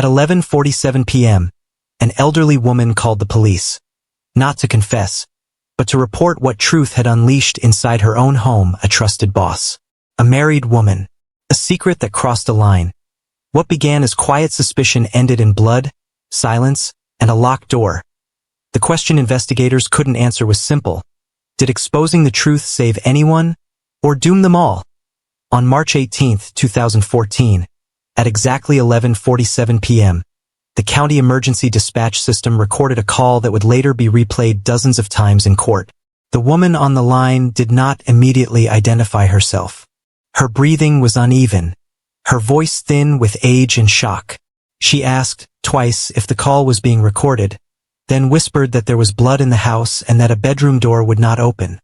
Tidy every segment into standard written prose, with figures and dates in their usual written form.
At 11:47 p.m., an elderly woman called the police, not to confess, but to report what truth had unleashed inside her own home, a trusted boss. A married woman. A secret that crossed a line. What began as quiet suspicion ended in blood, silence, and a locked door. The question investigators couldn't answer was simple. Did exposing the truth save anyone, or doom them all? On March 18, 2014, at exactly 11:47 p.m., the county emergency dispatch system recorded a call that would later be replayed dozens of times in court. The woman on the line did not immediately identify herself. Her breathing was uneven, her voice thin with age and shock. She asked, twice, if the call was being recorded, then whispered that there was blood in the house and that a bedroom door would not open.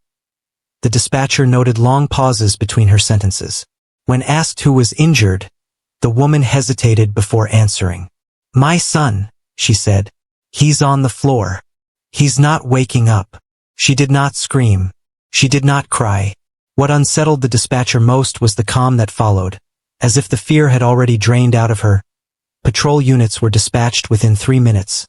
The dispatcher noted long pauses between her sentences. When asked who was injured, the woman hesitated before answering. "My son," she said. "He's on the floor. He's not waking up." She did not scream. She did not cry. What unsettled the dispatcher most was the calm that followed, as if the fear had already drained out of her. Patrol units were dispatched within 3 minutes.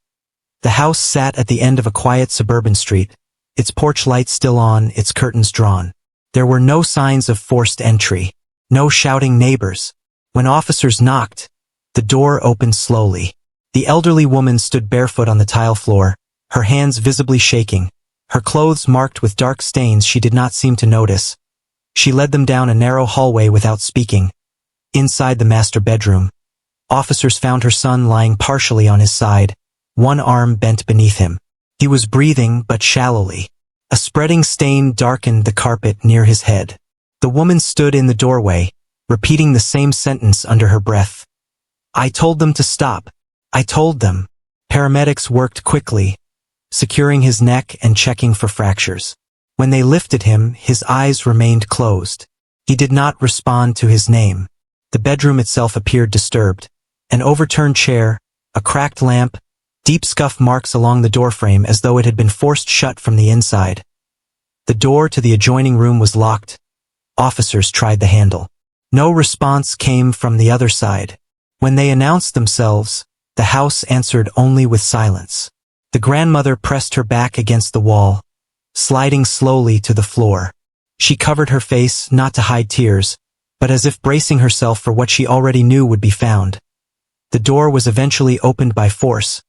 The house sat at the end of a quiet suburban street, its porch light still on, its curtains drawn. There were no signs of forced entry, no shouting neighbors. When officers knocked, the door opened slowly. The elderly woman stood barefoot on the tile floor, her hands visibly shaking, her clothes marked with dark stains she did not seem to notice. She led them down a narrow hallway without speaking. Inside the master bedroom, officers found her son lying partially on his side, one arm bent beneath him. He was breathing, but shallowly. A spreading stain darkened the carpet near his head. The woman stood in the doorway, repeating the same sentence under her breath. "I told them to stop. I told them." Paramedics worked quickly, securing his neck and checking for fractures. When they lifted him, his eyes remained closed. He did not respond to his name. The bedroom itself appeared disturbed. An overturned chair, a cracked lamp, deep scuff marks along the doorframe as though it had been forced shut from the inside. The door to the adjoining room was locked. Officers tried the handle. No response came from the other side. When they announced themselves, the house answered only with silence. The grandmother pressed her back against the wall, sliding slowly to the floor. She covered her face, not to hide tears, but as if bracing herself for what she already knew would be found. The door was eventually opened by force.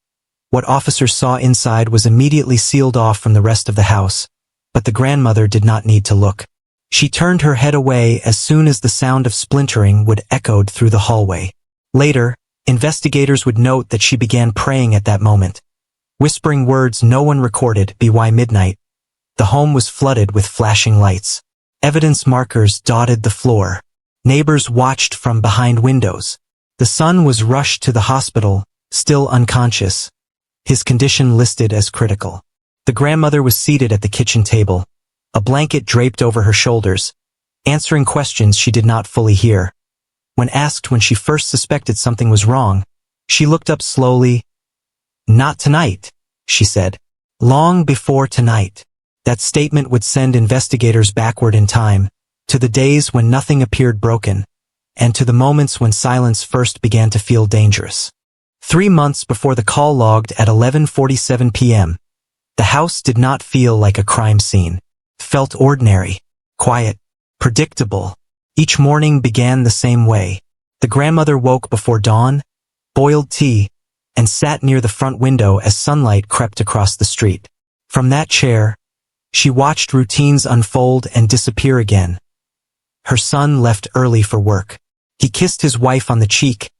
What officers saw inside was immediately sealed off from the rest of the house, but the grandmother did not need to look. She turned her head away as soon as the sound of splintering would echoed through the hallway. Later, investigators would note that she began praying at that moment, whispering words no one recorded. By midnight, the home was flooded with flashing lights. Evidence markers dotted the floor. Neighbors watched from behind windows. The son was rushed to the hospital, still unconscious, his condition listed as critical. The grandmother was seated at the kitchen table, a blanket draped over her shoulders, answering questions she did not fully hear. When asked when she first suspected something was wrong, she looked up slowly. "Not tonight," she said. "Long before tonight." That statement would send investigators backward in time, to the days when nothing appeared broken, and to the moments when silence first began to feel dangerous. 3 months before the call logged at 11:47 p.m., the house did not feel like a crime scene. It felt ordinary, quiet, predictable. Each morning began the same way. The grandmother woke before dawn, boiled tea, and sat near the front window as sunlight crept across the street. From that chair, she watched routines unfold and disappear again. Her son left early for work. He kissed his wife on the cheek,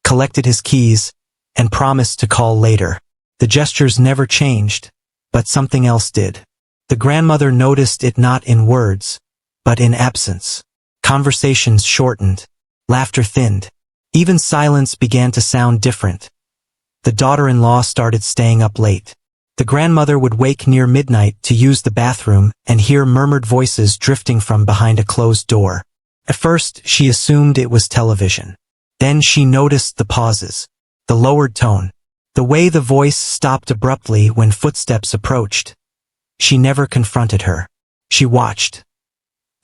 collected his keys, and promised to call later. The gestures never changed, but something else did. The grandmother noticed it not in words, but in absence. Conversations shortened, laughter thinned. Even silence began to sound different. The daughter-in-law started staying up late. The grandmother would wake near midnight to use the bathroom and hear murmured voices drifting from behind a closed door. At first, she assumed it was television. Then she noticed the pauses, the lowered tone, the way the voice stopped abruptly when footsteps approached. She never confronted her. She watched.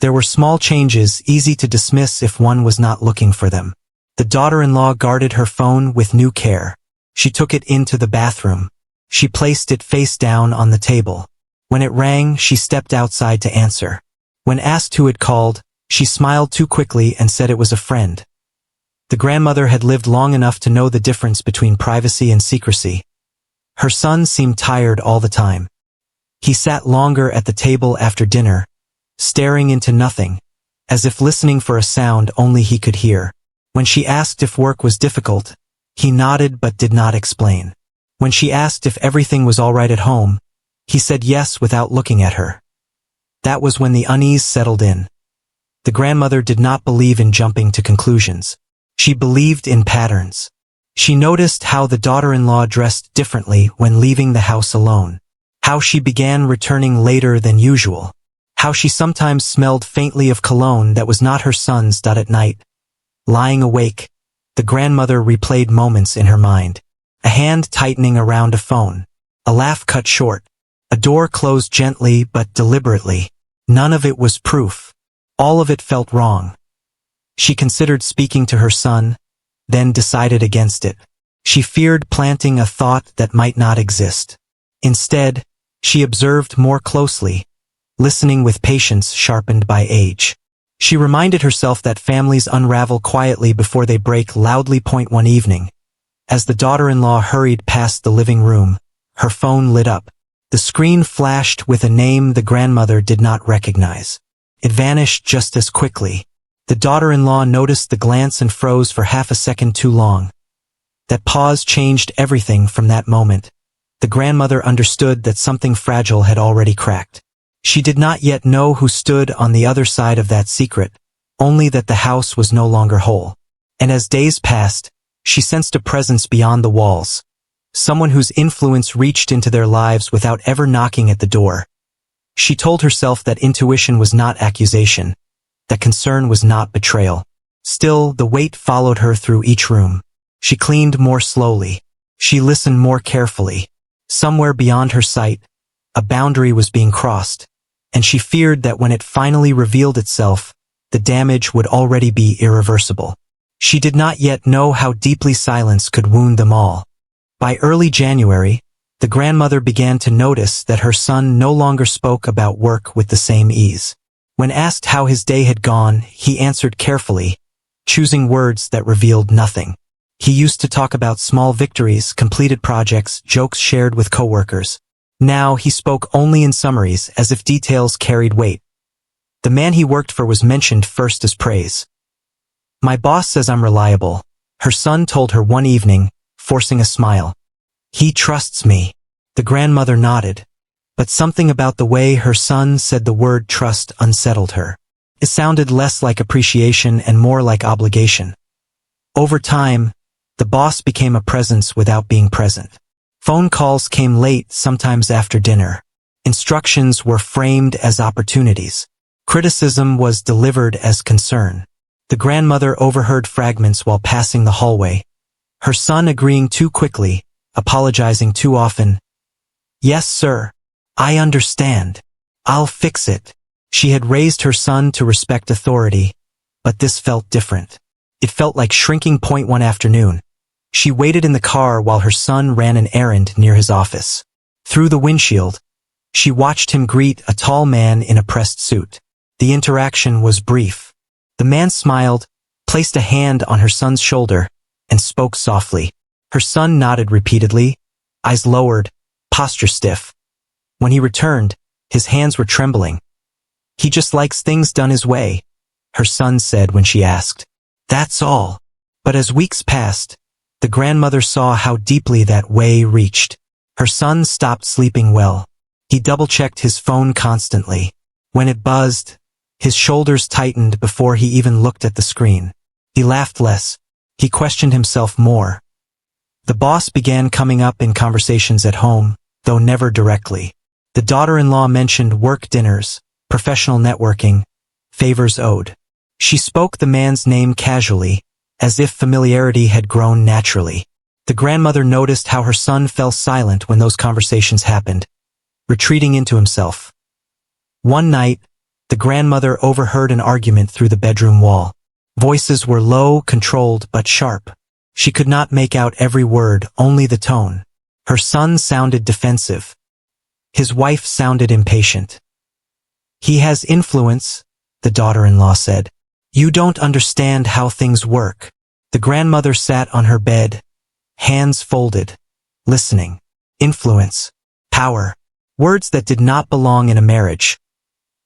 There were small changes, easy to dismiss if one was not looking for them. The daughter-in-law guarded her phone with new care. She took it into the bathroom. She placed it face down on the table. When it rang, she stepped outside to answer. When asked who had called, she smiled too quickly and said it was a friend. The grandmother had lived long enough to know the difference between privacy and secrecy. Her son seemed tired all the time. He sat longer at the table after dinner, staring into nothing, as if listening for a sound only he could hear. When she asked if work was difficult, he nodded but did not explain. When she asked if everything was all right at home, he said yes without looking at her. That was when the unease settled in. The grandmother did not believe in jumping to conclusions. She believed in patterns. She noticed how the daughter-in-law dressed differently when leaving the house alone, how she began returning later than usual, how she sometimes smelled faintly of cologne that was not her son's. At night, lying awake, the grandmother replayed moments in her mind. A hand tightening around a phone, a laugh cut short, a door closed gently but deliberately. None of it was proof. All of it felt wrong. She considered speaking to her son, then decided against it. She feared planting a thought that might not exist. Instead, she observed more closely, listening with patience sharpened by age. She reminded herself that families unravel quietly before they break loudly. One evening, as the daughter-in-law hurried past the living room, her phone lit up. The screen flashed with a name the grandmother did not recognize. It vanished just as quickly. The daughter-in-law noticed the glance and froze for half a second too long. That pause changed everything from that moment. The grandmother understood that something fragile had already cracked. She did not yet know who stood on the other side of that secret, only that the house was no longer whole. And as days passed, she sensed a presence beyond the walls. Someone whose influence reached into their lives without ever knocking at the door. She told herself that intuition was not accusation, that concern was not betrayal. Still, the weight followed her through each room. She cleaned more slowly. She listened more carefully. Somewhere beyond her sight, a boundary was being crossed, and she feared that when it finally revealed itself, the damage would already be irreversible. She did not yet know how deeply silence could wound them all. By early January, the grandmother began to notice that her son no longer spoke about work with the same ease. When asked how his day had gone, he answered carefully, choosing words that revealed nothing. He used to talk about small victories, completed projects, jokes shared with coworkers. Now he spoke only in summaries, as if details carried weight. The man he worked for was mentioned first as praise. "My boss says I'm reliable," her son told her one evening, forcing a smile. "He trusts me." The grandmother nodded, but something about the way her son said the word trust unsettled her. It sounded less like appreciation and more like obligation. Over time, the boss became a presence without being present. Phone calls came late, sometimes after dinner. Instructions were framed as opportunities. Criticism was delivered as concern. The grandmother overheard fragments while passing the hallway. Her son agreeing too quickly, apologizing too often. "Yes, sir. I understand. I'll fix it." She had raised her son to respect authority, but this felt different. It felt like shrinking. One afternoon, she waited in the car while her son ran an errand near his office. Through the windshield, she watched him greet a tall man in a pressed suit. The interaction was brief. The man smiled, placed a hand on her son's shoulder, and spoke softly. Her son nodded repeatedly, eyes lowered, posture stiff. When he returned, his hands were trembling. "He just likes things done his way," her son said when she asked. "That's all." But as weeks passed, the grandmother saw how deeply that way reached. Her son stopped sleeping well. He double-checked his phone constantly. When it buzzed, his shoulders tightened before he even looked at the screen. He laughed less. He questioned himself more. The boss began coming up in conversations at home, though never directly. The daughter-in-law mentioned work dinners, professional networking, favors owed. She spoke the man's name casually, as if familiarity had grown naturally. The grandmother noticed how her son fell silent when those conversations happened, retreating into himself. One night, the grandmother overheard an argument through the bedroom wall. Voices were low, controlled, but sharp. She could not make out every word, only the tone. Her son sounded defensive. His wife sounded impatient. "He has influence," the daughter-in-law said. "You don't understand how things work." The grandmother sat on her bed, hands folded, listening. Influence. Power. Words that did not belong in a marriage.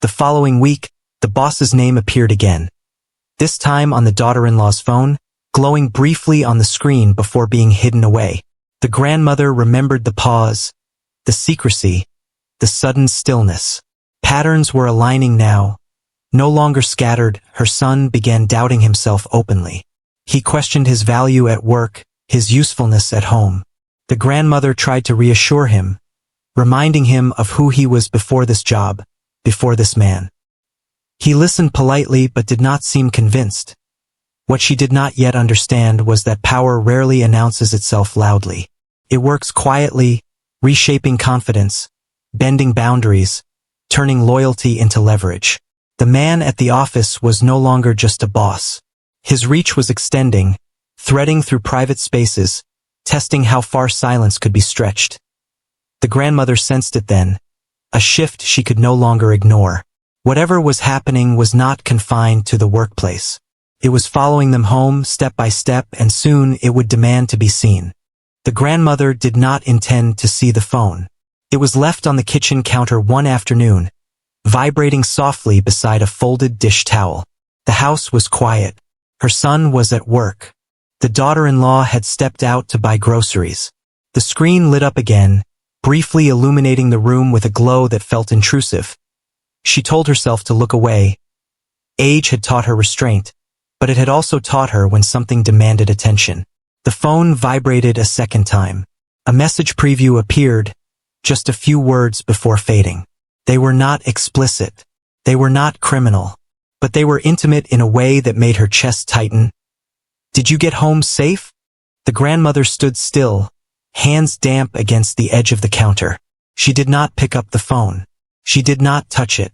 The following week, the boss's name appeared again. This time on the daughter-in-law's phone, glowing briefly on the screen before being hidden away. The grandmother remembered the pause, the secrecy, the sudden stillness. Patterns were aligning now. No longer scattered, her son began doubting himself openly. He questioned his value at work, his usefulness at home. The grandmother tried to reassure him, reminding him of who he was before this job, before this man. He listened politely but did not seem convinced. What she did not yet understand was that power rarely announces itself loudly. It works quietly, reshaping confidence, bending boundaries, turning loyalty into leverage. The man at the office was no longer just a boss. His reach was extending, threading through private spaces, testing how far silence could be stretched. The grandmother sensed it then, a shift she could no longer ignore. Whatever was happening was not confined to the workplace. It was following them home step by step, and soon it would demand to be seen. The grandmother did not intend to see the phone. It was left on the kitchen counter one afternoon, vibrating softly beside a folded dish towel. The house was quiet. Her son was at work. The daughter-in-law had stepped out to buy groceries. The screen lit up again, briefly illuminating the room with a glow that felt intrusive. She told herself to look away. Age had taught her restraint, but it had also taught her when something demanded attention. The phone vibrated a second time. A message preview appeared, just a few words before fading. They were not explicit. They were not criminal. But they were intimate in a way that made her chest tighten. "Did you get home safe?" The grandmother stood still, hands damp against the edge of the counter. She did not pick up the phone. She did not touch it.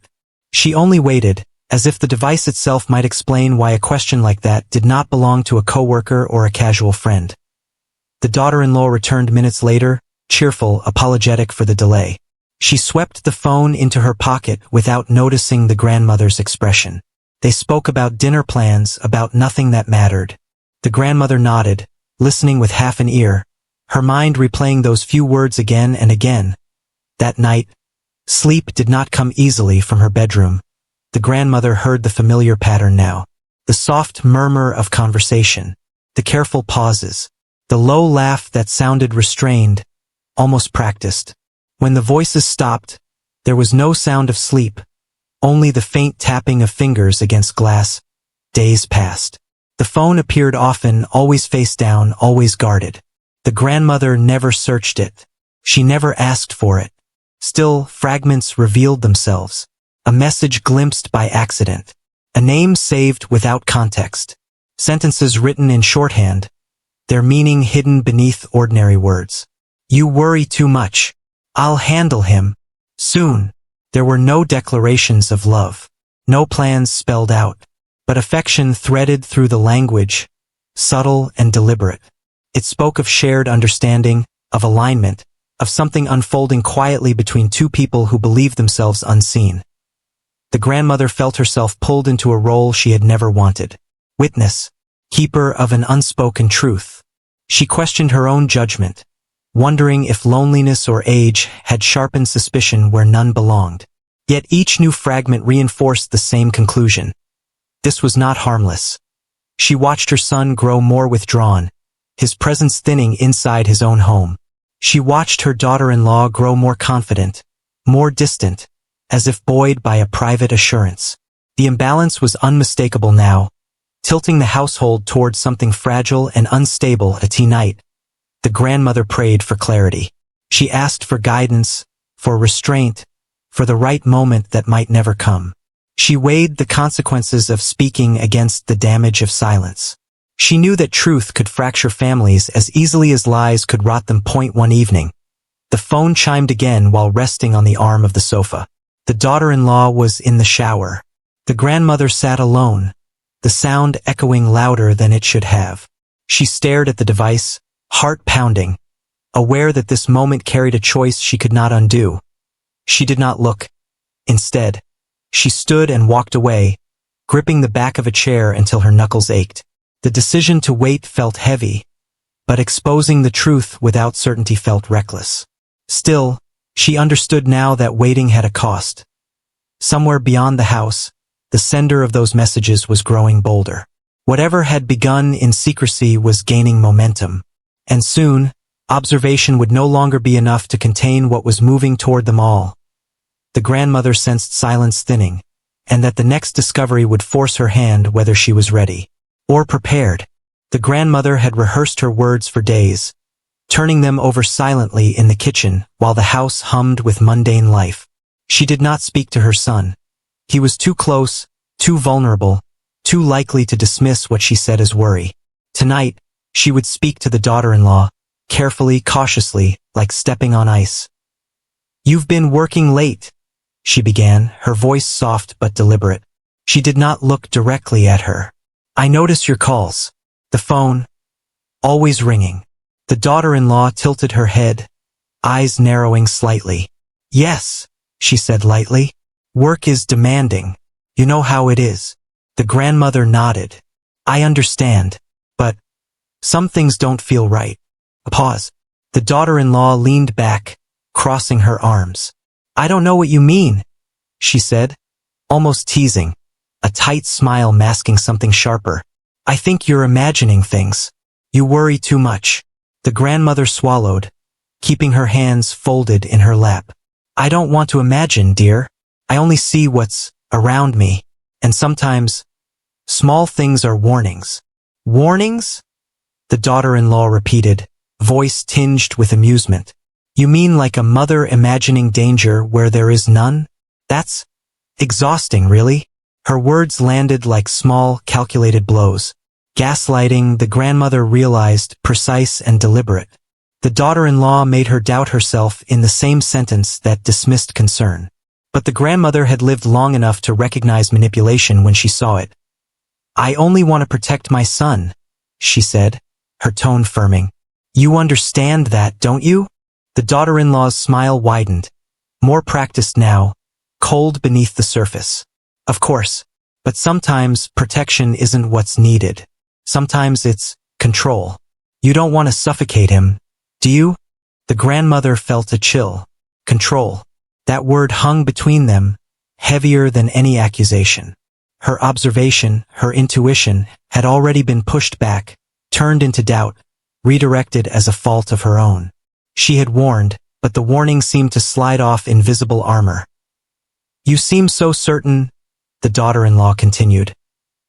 She only waited, as if the device itself might explain why a question like that did not belong to a coworker or a casual friend. The daughter-in-law returned minutes later, cheerful, apologetic for the delay. She swept the phone into her pocket without noticing the grandmother's expression. They spoke about dinner plans, about nothing that mattered. The grandmother nodded, listening with half an ear, her mind replaying those few words again and again. That night, sleep did not come easily from her bedroom. The grandmother heard the familiar pattern now. The soft murmur of conversation, the careful pauses, the low laugh that sounded restrained, almost practiced. When the voices stopped, there was no sound of sleep, only the faint tapping of fingers against glass. Days passed. The phone appeared often, always face down, always guarded. The grandmother never searched it. She never asked for it. Still, fragments revealed themselves. A message glimpsed by accident. A name saved without context. Sentences written in shorthand, their meaning hidden beneath ordinary words. "You worry too much. I'll handle him. Soon." There were no declarations of love. No plans spelled out. But affection threaded through the language, subtle and deliberate. It spoke of shared understanding, of alignment, of something unfolding quietly between two people who believed themselves unseen. The grandmother felt herself pulled into a role she had never wanted. Witness, keeper of an unspoken truth. She questioned her own judgment, wondering if loneliness or age had sharpened suspicion where none belonged. Yet each new fragment reinforced the same conclusion. This was not harmless. She watched her son grow more withdrawn, his presence thinning inside his own home. She watched her daughter-in-law grow more confident, more distant, as if buoyed by a private assurance. The imbalance was unmistakable now, tilting the household toward something fragile and unstable. At tea night, the grandmother prayed for clarity. She asked for guidance, for restraint, for the right moment that might never come. She weighed the consequences of speaking against the damage of silence. She knew that truth could fracture families as easily as lies could rot them. One evening, the phone chimed again while resting on the arm of the sofa. The daughter-in-law was in the shower. The grandmother sat alone, the sound echoing louder than it should have. She stared at the device, heart pounding, aware that this moment carried a choice she could not undo. She did not look. Instead, she stood and walked away, gripping the back of a chair until her knuckles ached. The decision to wait felt heavy, but exposing the truth without certainty felt reckless. Still, she understood now that waiting had a cost. Somewhere beyond the house, the sender of those messages was growing bolder. Whatever had begun in secrecy was gaining momentum, and soon, observation would no longer be enough to contain what was moving toward them all. The grandmother sensed silence thinning, and that the next discovery would force her hand whether she was ready or prepared. The grandmother had rehearsed her words for days, turning them over silently in the kitchen while the house hummed with mundane life. She did not speak to her son. He was too close, too vulnerable, too likely to dismiss what she said as worry. Tonight, she would speak to the daughter-in-law, carefully, cautiously, like stepping on ice. "You've been working late," she began, her voice soft but deliberate. She did not look directly at her. "I notice your calls. The phone, always ringing." The daughter-in-law tilted her head, eyes narrowing slightly. "Yes," she said lightly. "Work is demanding. You know how it is." The grandmother nodded. "I understand. But some things don't feel right." A pause. The daughter-in-law leaned back, crossing her arms. "I don't know what you mean," she said, almost teasing, a tight smile masking something sharper. "I think you're imagining things. You worry too much." The grandmother swallowed, keeping her hands folded in her lap. "I don't want to imagine, dear. I only see what's around me, and sometimes small things are warnings." "Warnings?" the daughter-in-law repeated, voice tinged with amusement. "You mean like a mother imagining danger where there is none? That's exhausting, really." Her words landed like small, calculated blows. Gaslighting, the grandmother realized, precise and deliberate. The daughter-in-law made her doubt herself in the same sentence that dismissed concern. But the grandmother had lived long enough to recognize manipulation when she saw it. "I only want to protect my son," she said, her tone firming. "You understand that, don't you?" The daughter-in-law's smile widened, more practiced now, cold beneath the surface. "Of course, but sometimes protection isn't what's needed. Sometimes it's control. You don't want to suffocate him, do you?" The grandmother felt a chill. Control. That word hung between them, heavier than any accusation. Her observation, her intuition, had already been pushed back, turned into doubt, redirected as a fault of her own. She had warned, but the warning seemed to slide off invisible armor. "You seem so certain," the daughter-in-law continued.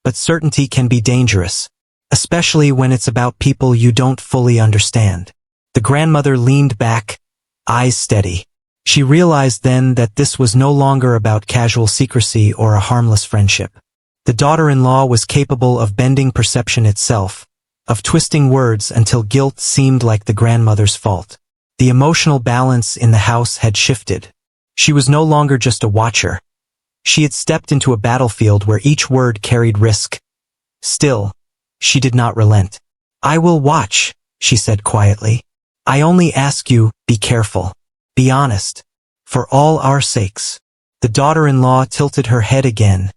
"But certainty can be dangerous, especially when it's about people you don't fully understand." The grandmother leaned back, eyes steady. She realized then that this was no longer about casual secrecy or a harmless friendship. The daughter-in-law was capable of bending perception itself, of twisting words until guilt seemed like the grandmother's fault. The emotional balance in the house had shifted. She was no longer just a watcher. She had stepped into a battlefield where each word carried risk. Still, she did not relent. "I will watch," she said quietly. "I only ask you, be careful. Be honest. For all our sakes." The daughter-in-law tilted her head again,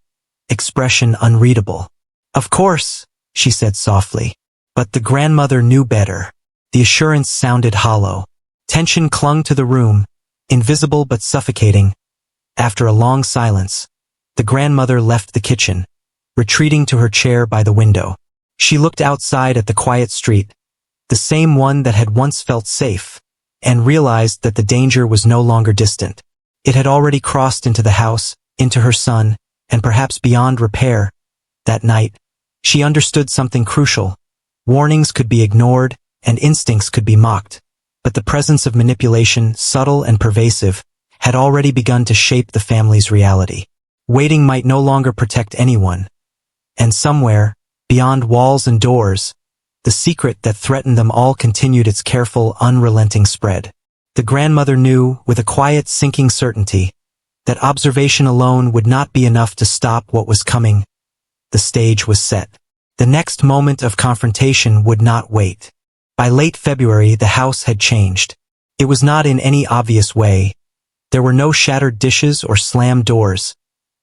expression unreadable. "Of course," she said softly. But the grandmother knew better. The assurance sounded hollow. Tension clung to the room, invisible but suffocating. After a long silence, the grandmother left the kitchen, retreating to her chair by the window. She looked outside at the quiet street, the same one that had once felt safe, and realized that the danger was no longer distant. It had already crossed into the house, into her son, and perhaps beyond repair. That night, she understood something crucial. Warnings could be ignored, and instincts could be mocked, but the presence of manipulation, subtle and pervasive, had already begun to shape the family's reality. Waiting might no longer protect anyone. And somewhere, beyond walls and doors, the secret that threatened them all continued its careful, unrelenting spread. The grandmother knew, with a quiet, sinking certainty, that observation alone would not be enough to stop what was coming. the stage was set. The next moment of confrontation would not wait. By late February, the house had changed. It was not in any obvious way. There were no shattered dishes or slammed doors.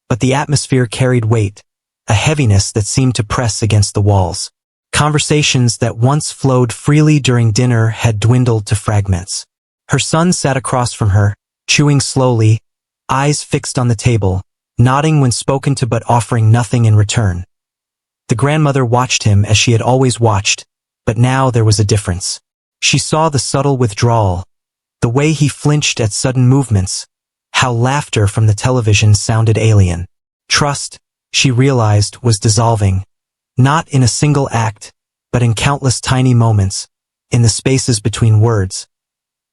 But the atmosphere carried weight, a heaviness that seemed to press against the walls. Conversations that once flowed freely during dinner had dwindled to fragments. Her son sat across from her, chewing slowly, eyes fixed on the table, nodding when spoken to but offering nothing in return. The grandmother watched him as she had always watched, but now there was a difference. She saw the subtle withdrawal, the way he flinched at sudden movements, how laughter from the television sounded alien. Trust, she realized, was dissolving, not in a single act, but in countless tiny moments, in the spaces between words.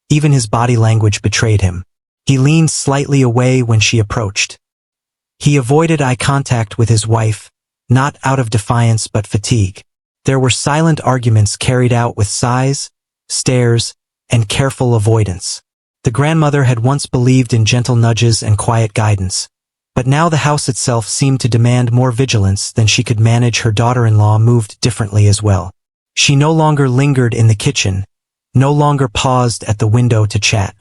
Even his body language betrayed him. He leaned slightly away when she approached. He avoided eye contact with his wife, not out of defiance but fatigue. There were silent arguments carried out with sighs, stares, and careful avoidance. The grandmother had once believed in gentle nudges and quiet guidance, but now the house itself seemed to demand more vigilance than she could manage. Her daughter-in-law moved differently as well. She no longer lingered in the kitchen, no longer paused at the window to chat.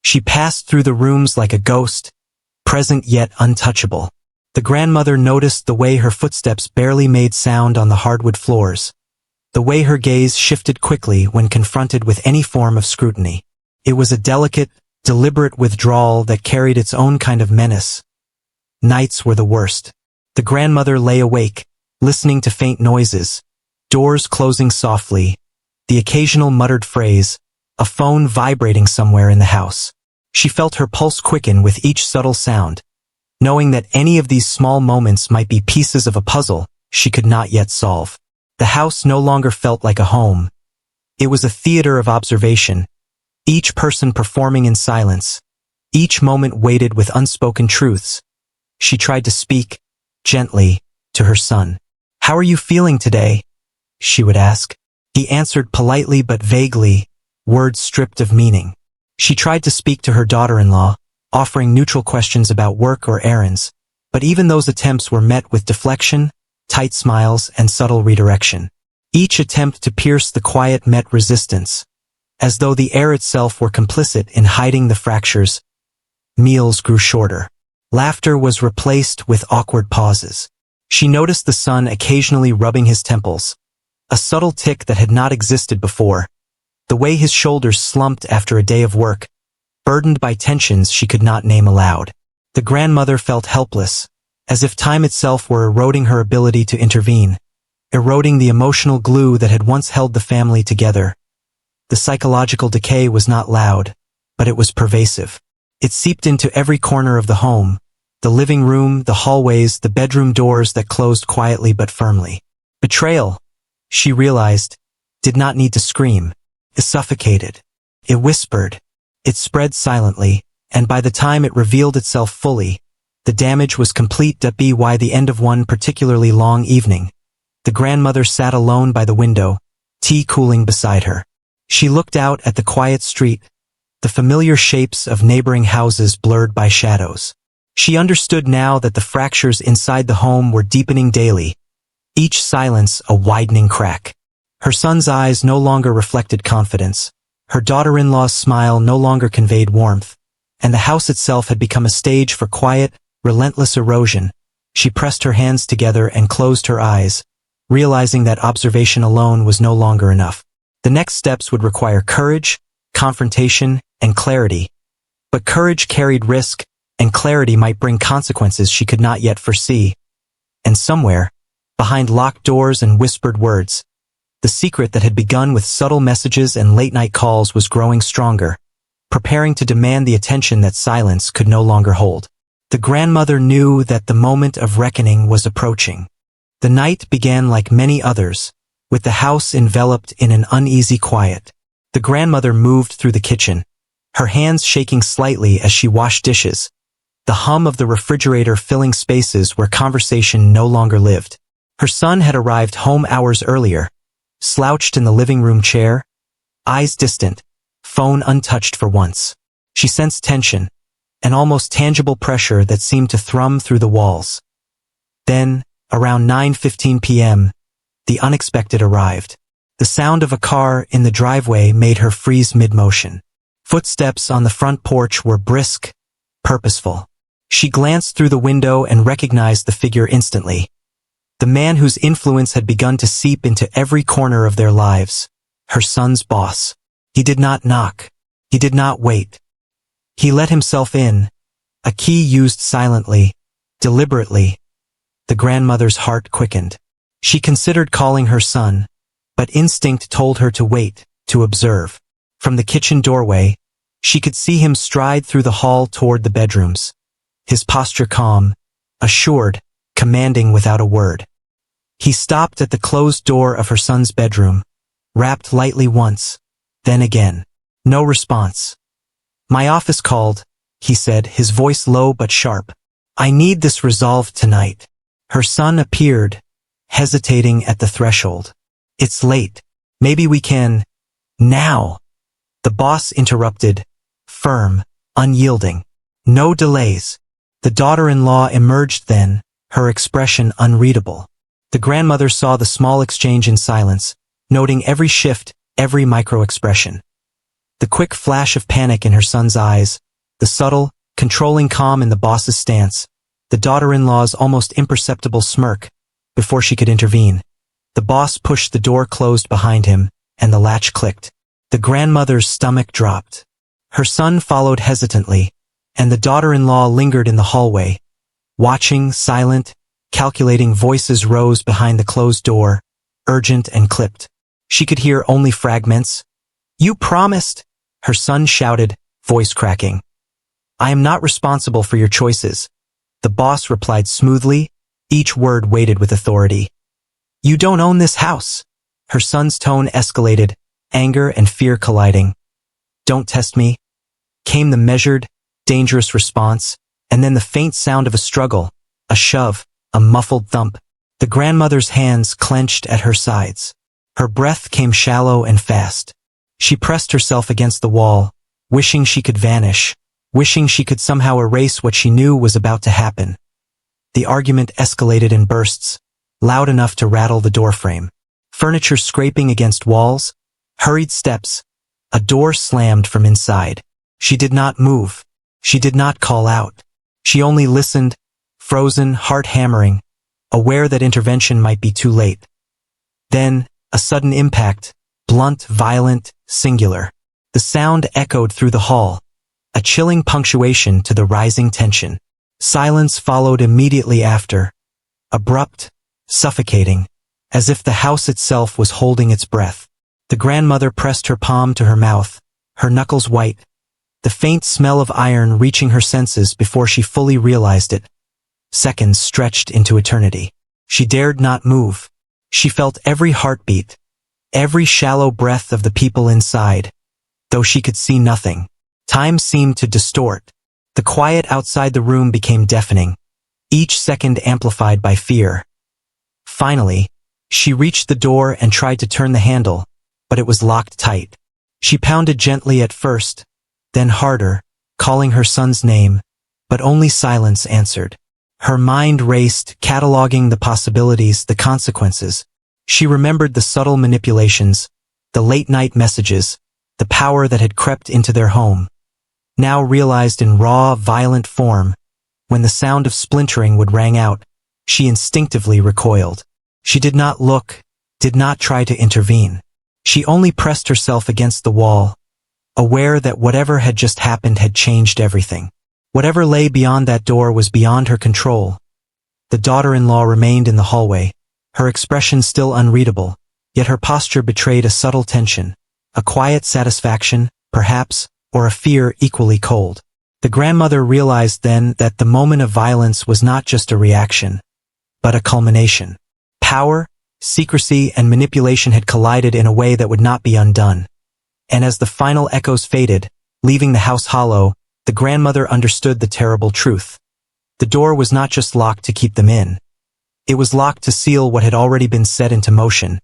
She passed through the rooms like a ghost, present yet untouchable. The grandmother noticed the way her footsteps barely made sound on the hardwood floors, the way her gaze shifted quickly when confronted with any form of scrutiny. It was a delicate, deliberate withdrawal that carried its own kind of menace. Nights were the worst. The grandmother lay awake, listening to faint noises, doors closing softly, the occasional muttered phrase, a phone vibrating somewhere in the house. She felt her pulse quicken with each subtle sound, knowing that any of these small moments might be pieces of a puzzle she could not yet solve. The house no longer felt like a home. It was a theater of observation, each person performing in silence, each moment weighted with unspoken truths. She tried to speak, gently, to her son. "How are you feeling today?" she would ask. He answered politely but vaguely, words stripped of meaning. She tried to speak to her daughter-in-law, offering neutral questions about work or errands, but even those attempts were met with deflection, tight smiles, and subtle redirection. Each attempt to pierce the quiet met resistance, as though the air itself were complicit in hiding the fractures. Meals grew shorter. Laughter was replaced with awkward pauses. She noticed the son occasionally rubbing his temples, a subtle tic that had not existed before, the way his shoulders slumped after a day of work, burdened by tensions she could not name aloud. The grandmother felt helpless, as if time itself were eroding her ability to intervene, eroding the emotional glue that had once held the family together. The psychological decay was not loud, but it was pervasive. It seeped into every corner of the home, the living room, the hallways, the bedroom doors that closed quietly but firmly. Betrayal, she realized, did not need to scream. It suffocated. It whispered. It spread silently, and by the time it revealed itself fully, the damage was complete. By the end of one particularly long evening, the grandmother sat alone by the window, tea cooling beside her. She looked out at the quiet street, the familiar shapes of neighboring houses blurred by shadows. She understood now that the fractures inside the home were deepening daily, each silence a widening crack. Her son's eyes no longer reflected confidence, her daughter-in-law's smile no longer conveyed warmth, and the house itself had become a stage for quiet, relentless erosion. She pressed her hands together and closed her eyes, realizing that observation alone was no longer enough. The next steps would require courage, confrontation, and clarity. But courage carried risk, and clarity might bring consequences she could not yet foresee. And somewhere, behind locked doors and whispered words, the secret that had begun with subtle messages and late-night calls was growing stronger, preparing to demand the attention that silence could no longer hold. The grandmother knew that the moment of reckoning was approaching. The night began like many others, with the house enveloped in an uneasy quiet. The grandmother moved through the kitchen, her hands shaking slightly as she washed dishes, the hum of the refrigerator filling spaces where conversation no longer lived. Her son had arrived home hours earlier, slouched in the living room chair, eyes distant, phone untouched for once. She sensed tension, an almost tangible pressure that seemed to thrum through the walls. Then, Around 9:15 p.m., the unexpected arrived. The sound of a car in the driveway made her freeze mid-motion. Footsteps on the front porch were brisk, purposeful. She glanced through the window and recognized the figure instantly. The man whose influence had begun to seep into every corner of their lives. Her son's boss. He did not knock. He did not wait. He let himself in, a key used silently, deliberately. The grandmother's heart quickened. She considered calling her son, but instinct told her to wait, to observe. From the kitchen doorway, she could see him stride through the hall toward the bedrooms. His posture calm, assured, commanding without a word. He stopped at the closed door of her son's bedroom, rapped lightly once, then again. No response. "My office called," he said, his voice low but sharp. "I need this resolved tonight." Her son appeared, hesitating at the threshold. "It's late. Maybe we can... now." The boss interrupted, firm, unyielding. "No delays." The daughter-in-law emerged then, her expression unreadable. The grandmother saw the small exchange in silence, noting every shift, every micro-expression. The quick flash of panic in her son's eyes, the subtle, controlling calm in the boss's stance, the daughter-in-law's almost imperceptible smirk, before she could intervene. The boss pushed the door closed behind him, and the latch clicked. The grandmother's stomach dropped. Her son followed hesitantly, and the daughter-in-law lingered in the hallway. Watching, silent, calculating voices rose behind the closed door, urgent and clipped. She could hear only fragments. "You promised," her son shouted, voice cracking. "I am not responsible for your choices," the boss replied smoothly, each word weighted with authority. "You don't own this house." Her son's tone escalated, anger and fear colliding. "Don't test me," came the measured, dangerous response, and then the faint sound of a struggle, a shove, a muffled thump. The grandmother's hands clenched at her sides. Her breath came shallow and fast. She pressed herself against the wall, wishing she could vanish, wishing she could somehow erase what she knew was about to happen. The argument escalated in bursts, loud enough to rattle the doorframe. Furniture scraping against walls, hurried steps, a door slammed from inside. She did not move. She did not call out. She only listened, frozen, heart hammering, aware that intervention might be too late. Then, a sudden impact, blunt, violent, singular. The sound echoed through the hall, a chilling punctuation to the rising tension. Silence followed immediately after, abrupt, suffocating, as if the house itself was holding its breath. The grandmother pressed her palm to her mouth, her knuckles white, the faint smell of iron reaching her senses before she fully realized it. Seconds stretched into eternity. She dared not move. She felt every heartbeat, every shallow breath of the people inside, though she could see nothing. Time seemed to distort. The quiet outside the room became deafening, each second amplified by fear. Finally, she reached the door and tried to turn the handle, but it was locked tight. She pounded gently at first, then harder, calling her son's name, but only silence answered. Her mind raced, cataloging the possibilities, the consequences. She remembered the subtle manipulations, the late-night messages, the power that had crept into their home, now realized in raw, violent form. When the sound of splintering would rang out, she instinctively recoiled. She did not look, did not try to intervene. She only pressed herself against the wall, aware that whatever had just happened had changed everything. Whatever lay beyond that door was beyond her control. The daughter-in-law remained in the hallway, her expression still unreadable, yet her posture betrayed a subtle tension, a quiet satisfaction, perhaps, or a fear equally cold. The grandmother realized then that the moment of violence was not just a reaction, but a culmination. Power, secrecy, and manipulation had collided in a way that would not be undone. And as the final echoes faded, leaving the house hollow, the grandmother understood the terrible truth. The door was not just locked to keep them in. It was locked to seal what had already been set into motion,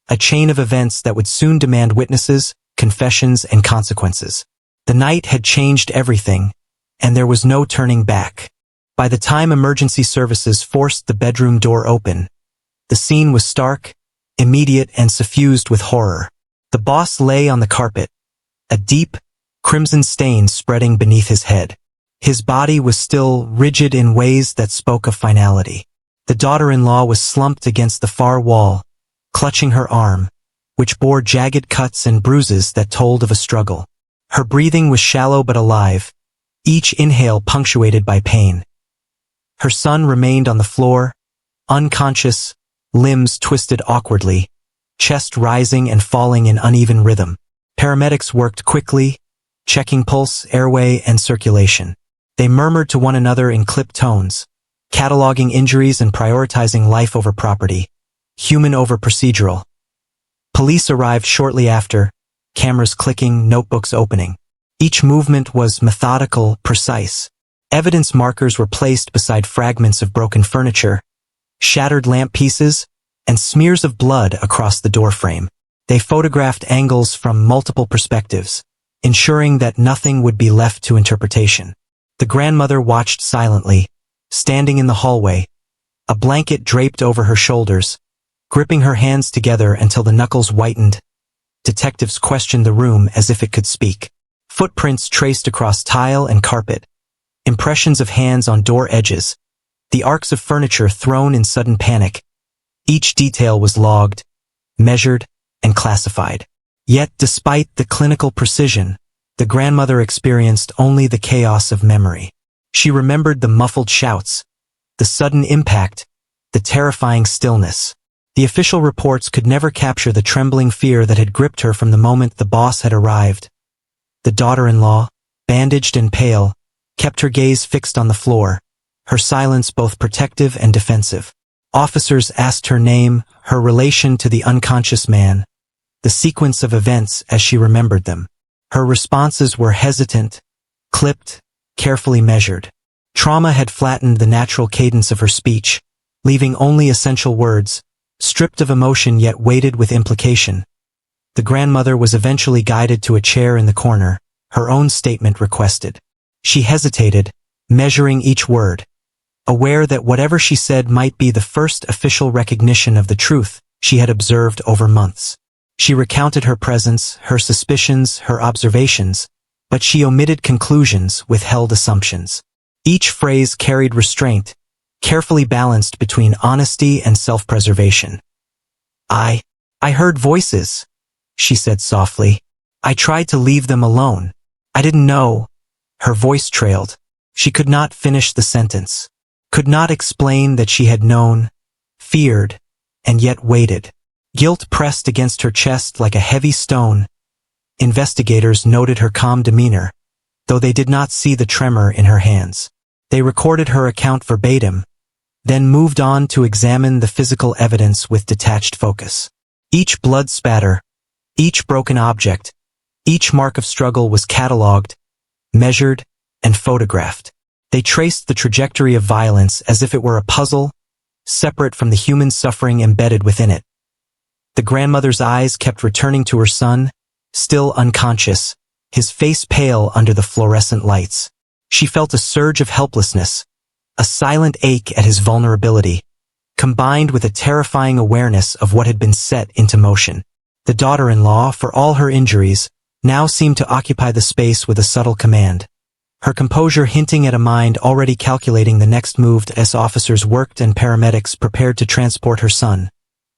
a chain of events that would soon demand witnesses, confessions, and consequences. The night had changed everything, and there was no turning back. By the time emergency services forced the bedroom door open, the scene was stark, immediate, and suffused with horror. The boss lay on the carpet, a deep, crimson stain spreading beneath his head. His body was still rigid in ways that spoke of finality. The daughter-in-law was slumped against the far wall, clutching her arm, which bore jagged cuts and bruises that told of a struggle. Her breathing was shallow but alive, each inhale punctuated by pain. Her son remained on the floor, unconscious, limbs twisted awkwardly, chest rising and falling in uneven rhythm. Paramedics worked quickly, checking pulse, airway, and circulation. They murmured to one another in clipped tones, cataloging injuries and prioritizing life over property, human over procedural. Police arrived shortly after, cameras clicking, notebooks opening. Each movement was methodical, precise. Evidence markers were placed beside fragments of broken furniture, shattered lamp pieces, and smears of blood across the doorframe. They photographed angles from multiple perspectives, ensuring that nothing would be left to interpretation. The grandmother watched silently, standing in the hallway, a blanket draped over her shoulders, gripping her hands together until the knuckles whitened. Detectives questioned the room as if it could speak. Footprints traced across tile and carpet, impressions of hands on door edges, the arcs of furniture thrown in sudden panic. Each detail was logged, measured, and classified. Yet, despite the clinical precision, the grandmother experienced only the chaos of memory. She remembered the muffled shouts, the sudden impact, the terrifying stillness. The official reports could never capture the trembling fear that had gripped her from the moment the boss had arrived. The daughter-in-law, bandaged and pale, kept her gaze fixed on the floor, her silence both protective and defensive. Officers asked her name, her relation to the unconscious man, the sequence of events as she remembered them. Her responses were hesitant, clipped, carefully measured. Trauma had flattened the natural cadence of her speech, leaving only essential words, stripped of emotion yet weighted with implication. The grandmother was eventually guided to a chair in the corner, her own statement requested. She hesitated, measuring each word, aware that whatever she said might be the first official recognition of the truth she had observed over months. She recounted her presence, her suspicions, her observations, but she omitted conclusions, withheld assumptions. Each phrase carried restraint, carefully balanced between honesty and self-preservation. I heard voices, she said softly. I tried to leave them alone. I didn't know. Her voice trailed. She could not finish the sentence, could not explain that she had known, feared, and yet waited. Guilt pressed against her chest like a heavy stone. Investigators noted her calm demeanor, though they did not see the tremor in her hands. They recorded her account verbatim, then moved on to examine the physical evidence with detached focus. Each blood spatter, each broken object, each mark of struggle was catalogued, measured, and photographed. They traced the trajectory of violence as if it were a puzzle, separate from the human suffering embedded within it. The grandmother's eyes kept returning to her son, still unconscious, his face pale under the fluorescent lights. She felt a surge of helplessness, a silent ache at his vulnerability, combined with a terrifying awareness of what had been set into motion. The daughter-in-law, for all her injuries, now seemed to occupy the space with a subtle command. Her composure hinting at a mind already calculating the next move as officers worked and paramedics prepared to transport her son.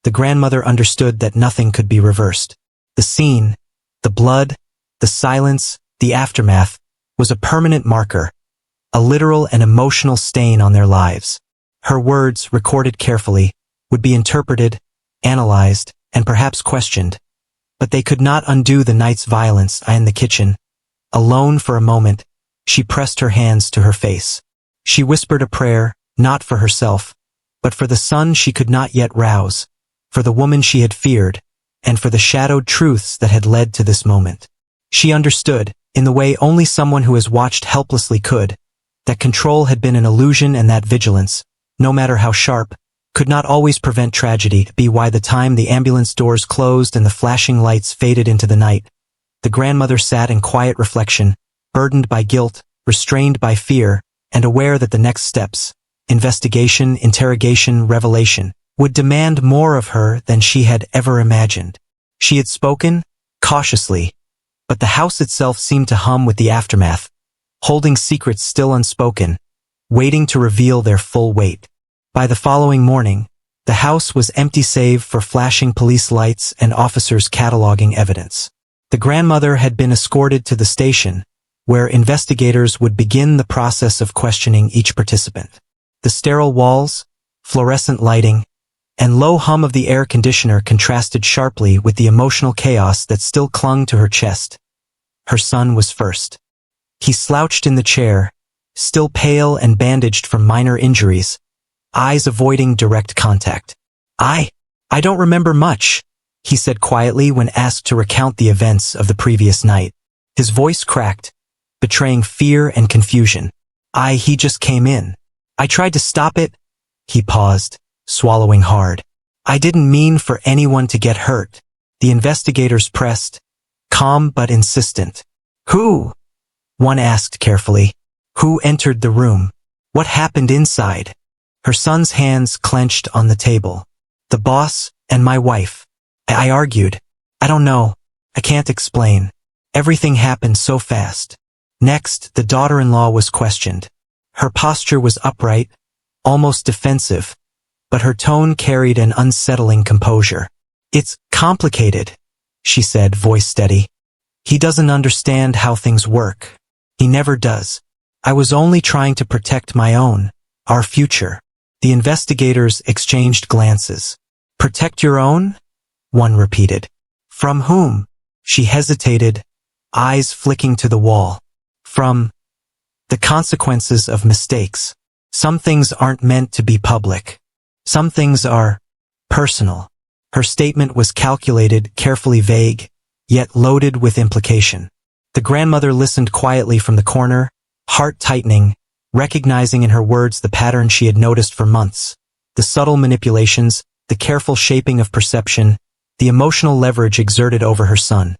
The grandmother understood that nothing could be reversed. The scene, the blood, the silence, the aftermath, was a permanent marker, a literal and emotional stain on their lives. Her words, recorded carefully, would be interpreted, analyzed, and perhaps questioned. But they could not undo the night's violence in the kitchen. Alone for a moment, she pressed her hands to her face. She whispered a prayer, not for herself, but for the son she could not yet rouse, for the woman she had feared, and for the shadowed truths that had led to this moment. She understood, in the way only someone who has watched helplessly could, that control had been an illusion and that vigilance, no matter how sharp, could not always prevent tragedy. By the time the ambulance doors closed and the flashing lights faded into the night, the grandmother sat in quiet reflection, burdened by guilt, restrained by fear, and aware that the next steps, investigation, interrogation, revelation, would demand more of her than she had ever imagined. She had spoken, cautiously, but the house itself seemed to hum with the aftermath, holding secrets still unspoken, waiting to reveal their full weight. By the following morning, the house was empty save for flashing police lights and officers cataloging evidence. The grandmother had been escorted to the station, where investigators would begin the process of questioning each participant. The sterile walls, fluorescent lighting, and low hum of the air conditioner contrasted sharply with the emotional chaos that still clung to her chest. Her son was first. He slouched in the chair, still pale and bandaged from minor injuries, eyes avoiding direct contact. I don't remember much," he said quietly when asked to recount the events of the previous night. His voice cracked, betraying fear and confusion. He just came in. I tried to stop it." He paused, swallowing hard. "I didn't mean for anyone to get hurt." The investigators pressed, calm but insistent. "Who?" one asked carefully. "Who entered the room? What happened inside?" Her son's hands clenched on the table. "The boss and my wife." I argued. "I don't know. I can't explain. Everything happened so fast." Next, the daughter-in-law was questioned. Her posture was upright, almost defensive, but her tone carried an unsettling composure. "It's complicated," she said, voice steady. "He doesn't understand how things work. He never does. I was only trying to protect our future." The investigators exchanged glances. "Protect your own?" one repeated. "From whom?" She hesitated, eyes flicking to the wall. "From the consequences of mistakes. Some things aren't meant to be public. Some things are personal." Her statement was calculated, carefully vague, yet loaded with implication. The grandmother listened quietly from the corner, heart tightening, recognizing in her words the pattern she had noticed for months. The subtle manipulations, the careful shaping of perception, the emotional leverage exerted over her son.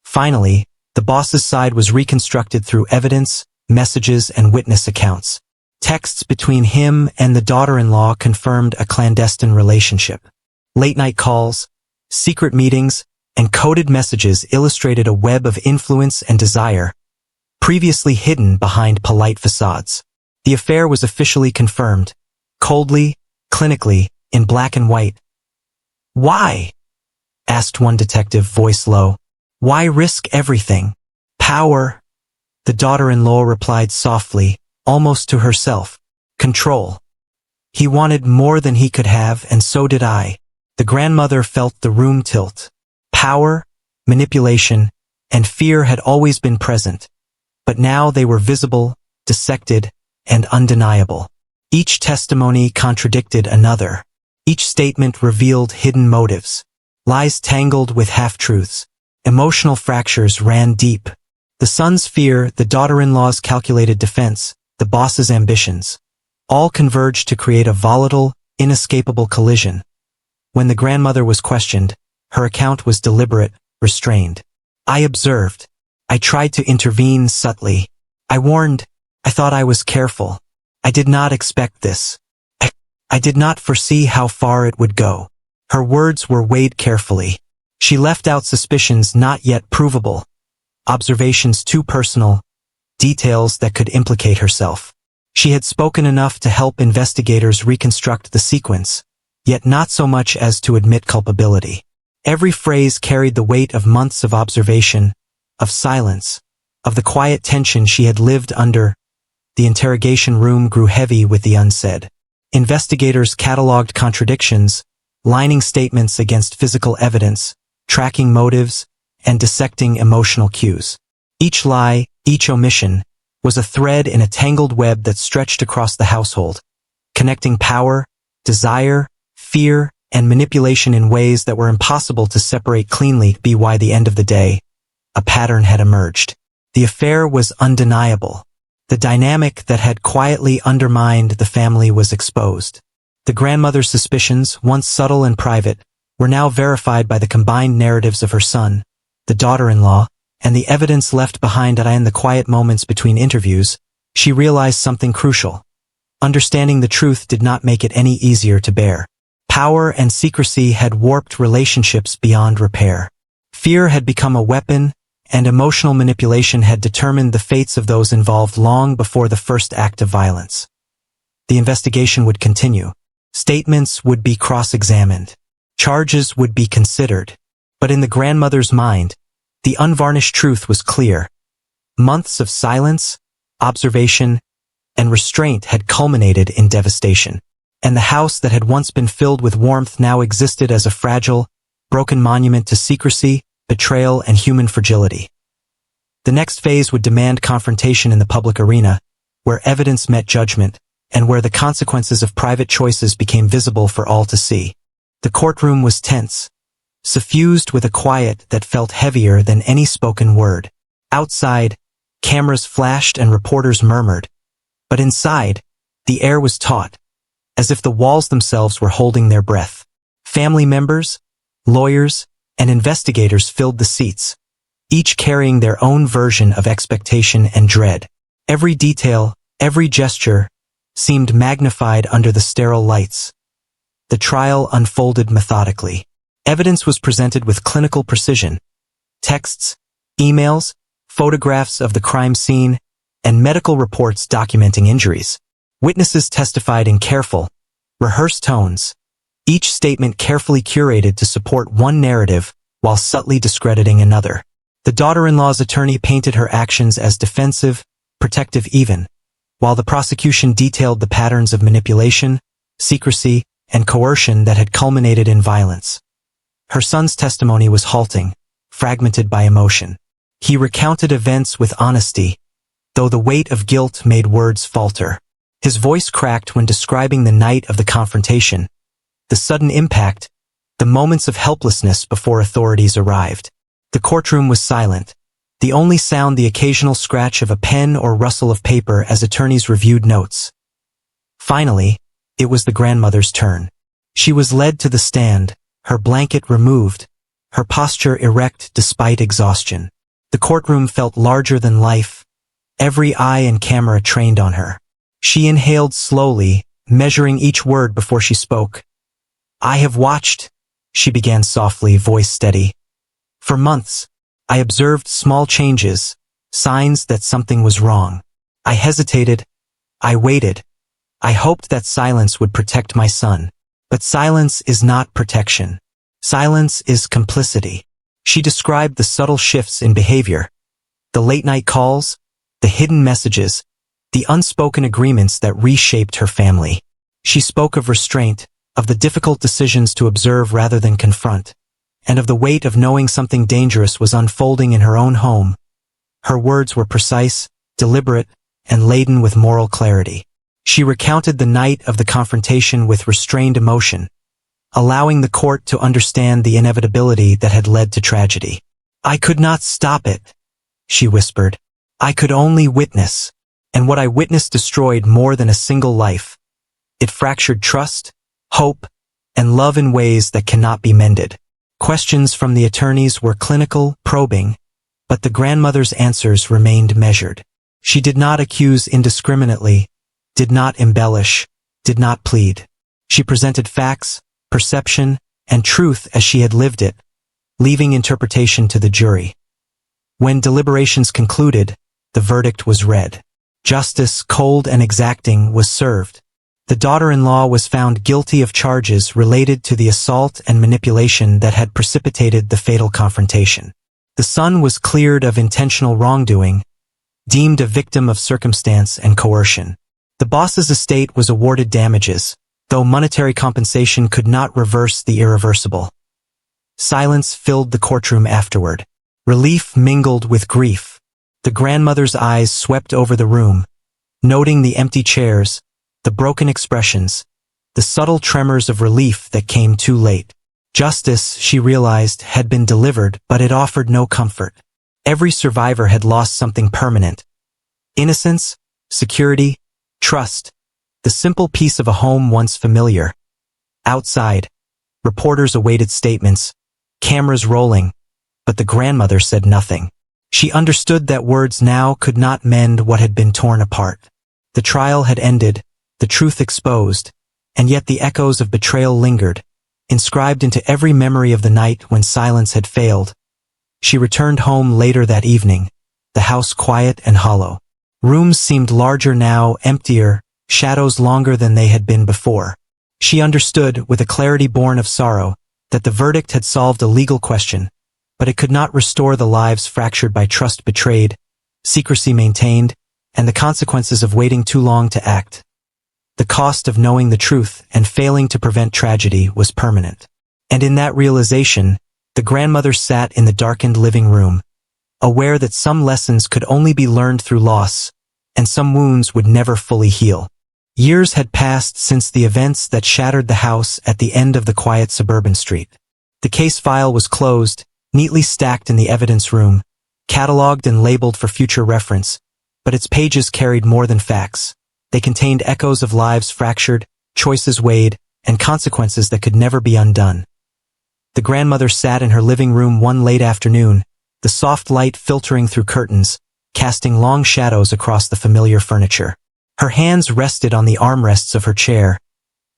Finally, the boss's side was reconstructed through evidence, messages, and witness accounts. Texts between him and the daughter-in-law confirmed a clandestine relationship. Late-night calls, secret meetings, and coded messages illustrated a web of influence and desire, previously hidden behind polite facades. The affair was officially confirmed, coldly, clinically, in black and white. "Why?" asked one detective, voice low. "Why risk everything?" "Power," the daughter-in-law replied softly, almost to herself. "Control. He wanted more than he could have, and so did I." The grandmother felt the room tilt. Power, manipulation, and fear had always been present, but now they were visible, dissected, and undeniable. Each testimony contradicted another. Each statement revealed hidden motives. Lies tangled with half-truths. Emotional fractures ran deep. The son's fear, the daughter-in-law's calculated defense, the boss's ambitions, all converged to create a volatile, inescapable collision. When the grandmother was questioned, her account was deliberate, restrained. "I observed. I tried to intervene subtly. I warned. I thought I was careful. I did not expect this. I did not foresee how far it would go." Her words were weighed carefully. She left out suspicions not yet provable, observations too personal, details that could implicate herself. She had spoken enough to help investigators reconstruct the sequence, yet not so much as to admit culpability. Every phrase carried the weight of months of observation, of silence, of the quiet tension she had lived under. The interrogation room grew heavy with the unsaid. Investigators cataloged contradictions, lining statements against physical evidence, tracking motives, and dissecting emotional cues. Each lie, each omission, was a thread in a tangled web that stretched across the household, connecting power, desire, fear, and manipulation in ways that were impossible to separate cleanly. By the end of the day, a pattern had emerged. The affair was undeniable. The dynamic that had quietly undermined the family was exposed. The grandmother's suspicions, once subtle and private, were now verified by the combined narratives of her son, the daughter-in-law, and the evidence left behind in the quiet moments between interviews. she realized something crucial. Understanding the truth did not make it any easier to bear. Power and secrecy had warped relationships beyond repair. Fear had become a weapon, and emotional manipulation had determined the fates of those involved long before the first act of violence. The investigation would continue. Statements would be cross-examined. Charges would be considered. But in the grandmother's mind, the unvarnished truth was clear. Months of silence, observation, and restraint had culminated in devastation. And the house that had once been filled with warmth now existed as a fragile, broken monument to secrecy, betrayal, and human fragility. The next phase would demand confrontation in the public arena, where evidence met judgment, and where the consequences of private choices became visible for all to see. The courtroom was tense, suffused with a quiet that felt heavier than any spoken word. Outside, cameras flashed and reporters murmured. But inside, the air was taut, as if the walls themselves were holding their breath. Family members, lawyers, and investigators filled the seats, each carrying their own version of expectation and dread. Every detail, every gesture, seemed magnified under the sterile lights. The trial unfolded methodically. Evidence was presented with clinical precision. Texts, emails, photographs of the crime scene, and medical reports documenting injuries. Witnesses testified in careful, rehearsed tones, each statement carefully curated to support one narrative while subtly discrediting another. The daughter-in-law's attorney painted her actions as defensive, protective even, while the prosecution detailed the patterns of manipulation, secrecy, and coercion that had culminated in violence. Her son's testimony was halting, fragmented by emotion. He recounted events with honesty, though the weight of guilt made words falter. His voice cracked when describing the night of the confrontation, the sudden impact, the moments of helplessness before authorities arrived. The courtroom was silent, the only sound the occasional scratch of a pen or rustle of paper as attorneys reviewed notes. Finally, it was the grandmother's turn. She was led to the stand, her blanket removed, her posture erect despite exhaustion. The courtroom felt larger than life, every eye and camera trained on her. She inhaled slowly, measuring each word before she spoke. "I have watched," she began softly, voice steady. "For months, I observed small changes, signs that something was wrong. I hesitated. I waited. I hoped that silence would protect my son. But silence is not protection. Silence is complicity." She described the subtle shifts in behavior, the late-night calls, the hidden messages, the unspoken agreements that reshaped her family. She spoke of restraint, of the difficult decisions to observe rather than confront, and of the weight of knowing something dangerous was unfolding in her own home. Her words were precise, deliberate, and laden with moral clarity. She recounted the night of the confrontation with restrained emotion, allowing the court to understand the inevitability that had led to tragedy. "I could not stop it," she whispered. "I could only witness. And what I witnessed destroyed more than a single life. It fractured trust, hope, and love in ways that cannot be mended." Questions from the attorneys were clinical, probing, but the grandmother's answers remained measured. She did not accuse indiscriminately, did not embellish, did not plead. She presented facts, perception, and truth as she had lived it, leaving interpretation to the jury. When deliberations concluded, the verdict was read. Justice, cold and exacting, was served. The daughter-in-law was found guilty of charges related to the assault and manipulation that had precipitated the fatal confrontation. The son was cleared of intentional wrongdoing, deemed a victim of circumstance and coercion. The boss's estate was awarded damages, though monetary compensation could not reverse the irreversible. Silence filled the courtroom afterward. Relief mingled with grief. The grandmother's eyes swept over the room, noting the empty chairs, the broken expressions, the subtle tremors of relief that came too late. Justice, she realized, had been delivered, but it offered no comfort. Every survivor had lost something permanent. Innocence, security, trust, the simple peace of a home once familiar. Outside, reporters awaited statements, cameras rolling, but the grandmother said nothing. She understood that words now could not mend what had been torn apart. The trial had ended, the truth exposed, and yet the echoes of betrayal lingered, inscribed into every memory of the night when silence had failed. She returned home later that evening, the house quiet and hollow. Rooms seemed larger now, emptier, shadows longer than they had been before. She understood, with a clarity born of sorrow, that the verdict had solved a legal question, but it could not restore the lives fractured by trust betrayed, secrecy maintained, and the consequences of waiting too long to act. The cost of knowing the truth and failing to prevent tragedy was permanent. And in that realization, the grandmother sat in the darkened living room, aware that some lessons could only be learned through loss, and some wounds would never fully heal. Years had passed since the events that shattered the house at the end of the quiet suburban street. The case file was closed, neatly stacked in the evidence room, cataloged and labeled for future reference, but its pages carried more than facts. They contained echoes of lives fractured, choices weighed, and consequences that could never be undone. The grandmother sat in her living room one late afternoon, the soft light filtering through curtains, casting long shadows across the familiar furniture. Her hands rested on the armrests of her chair,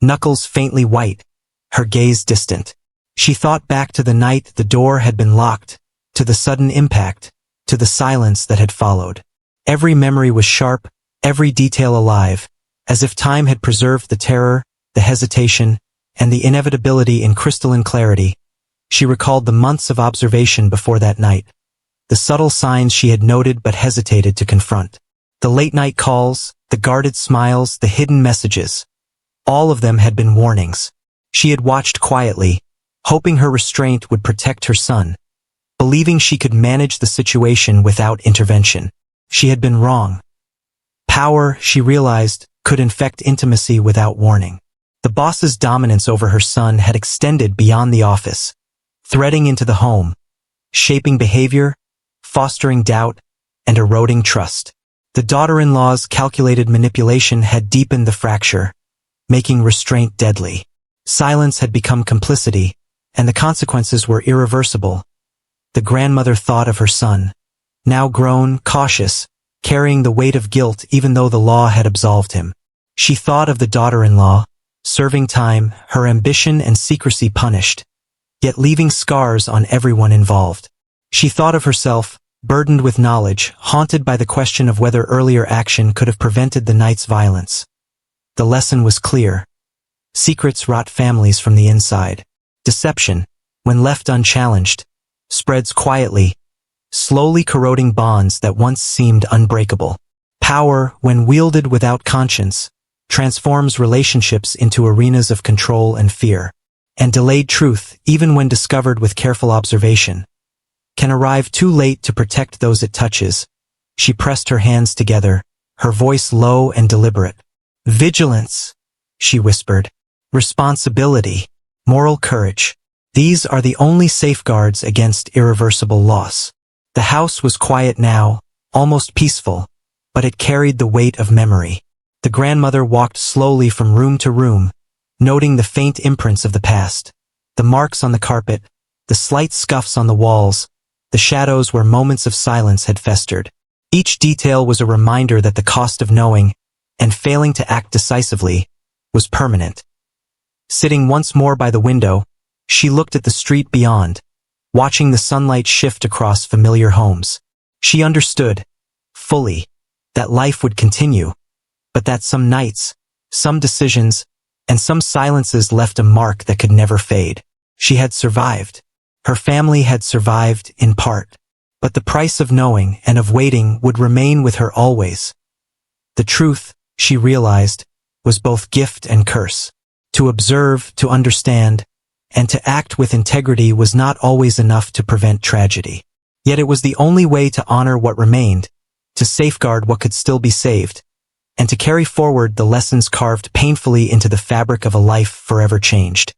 knuckles faintly white, her gaze distant. She thought back to the night the door had been locked, to the sudden impact, to the silence that had followed. Every memory was sharp, every detail alive, as if time had preserved the terror, the hesitation, and the inevitability in crystalline clarity. She recalled the months of observation before that night, the subtle signs she had noted but hesitated to confront. The late-night calls, the guarded smiles, the hidden messages. All of them had been warnings. She had watched quietly, hoping her restraint would protect her son, believing she could manage the situation without intervention. She had been wrong. Power, she realized, could infect intimacy without warning. The boss's dominance over her son had extended beyond the office, threading into the home, shaping behavior, fostering doubt, and eroding trust. The daughter-in-law's calculated manipulation had deepened the fracture, making restraint deadly. Silence had become complicity, and the consequences were irreversible. The grandmother thought of her son, now grown, cautious, carrying the weight of guilt even though the law had absolved him. She thought of the daughter-in-law, serving time, her ambition and secrecy punished, yet leaving scars on everyone involved. She thought of herself, burdened with knowledge, haunted by the question of whether earlier action could have prevented the night's violence. The lesson was clear. Secrets rot families from the inside. Deception, when left unchallenged, spreads quietly, slowly corroding bonds that once seemed unbreakable. Power, when wielded without conscience, transforms relationships into arenas of control and fear. And delayed truth, even when discovered with careful observation, can arrive too late to protect those it touches. She pressed her hands together, her voice low and deliberate. Vigilance, she whispered. Responsibility, moral courage. These are the only safeguards against irreversible loss. The house was quiet now, almost peaceful, but it carried the weight of memory. The grandmother walked slowly from room to room, noting the faint imprints of the past, the marks on the carpet, the slight scuffs on the walls, the shadows where moments of silence had festered. Each detail was a reminder that the cost of knowing, and failing to act decisively, was permanent. Sitting once more by the window, she looked at the street beyond, watching the sunlight shift across familiar homes. She understood, fully, that life would continue, but that some nights, some decisions, and some silences left a mark that could never fade. She had survived. Her family had survived, in part. But the price of knowing and of waiting would remain with her always. The truth, she realized, was both gift and curse. To observe, to understand, and to act with integrity was not always enough to prevent tragedy. Yet it was the only way to honor what remained, to safeguard what could still be saved, and to carry forward the lessons carved painfully into the fabric of a life forever changed.